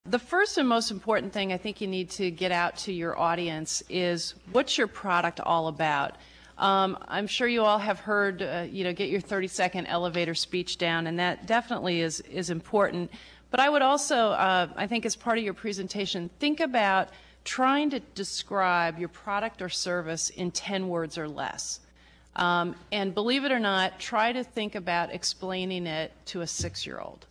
The first and most important thing I think you need to get out to your audience is what's your product all about? I'm sure you all have heard, get your 30-second elevator speech down, and that definitely is important. But I would also, I think as part of your presentation, think about trying to describe your product or service in 10 words or less. And believe it or not, try to think about explaining it to a 6-year-old.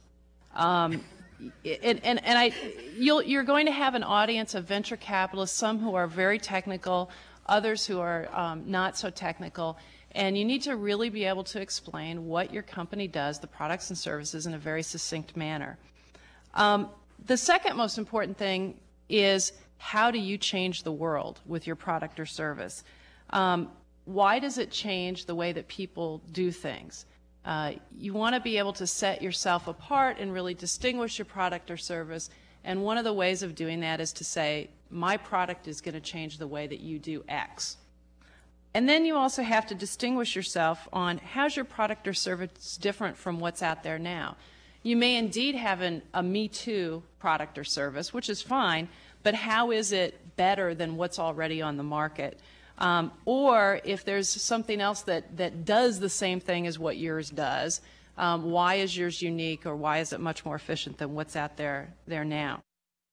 You're going to have an audience of venture capitalists, some who are very technical, others who are not so technical, and you need to really be able to explain what your company does, the products and services, in a very succinct manner. The second most important thing is, how do you change the world with your product or service? Why does it change the way that people do things? You want to be able to set yourself apart and really distinguish your product or service, and one of the ways of doing that is to say, my product is going to change the way that you do X. And then you also have to distinguish yourself on how's your product or service different from what's out there now. You may indeed have a Me Too product or service, which is fine, but how is it better than what's already on the market? Or if there's something else that does the same thing as what yours does, why is yours unique, or why is it much more efficient than what's out there now?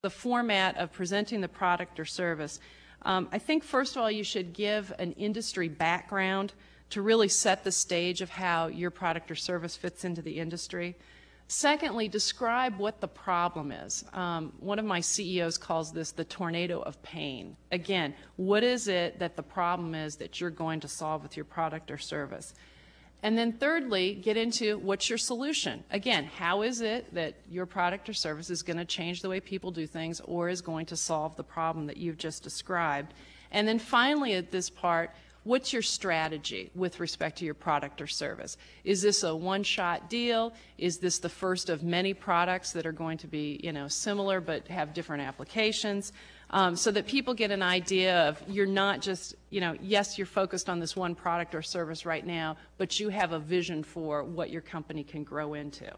The format of presenting the product or service, I think first of all you should give an industry background to really set the stage of how your product or service fits into the industry. Secondly, describe what the problem is. One of my CEOs calls this the tornado of pain. Again, what is it that the problem is that you're going to solve with your product or service? And then thirdly, get into what's your solution. Again, how is it that your product or service is going to change the way people do things, or is going to solve the problem that you've just described? And then finally at this part, what's your strategy with respect to your product or service? Is this a one-shot deal? Is this the first of many products that are going to be, similar but have different applications? So that people get an idea of, you're not just, yes, you're focused on this one product or service right now, but you have a vision for what your company can grow into.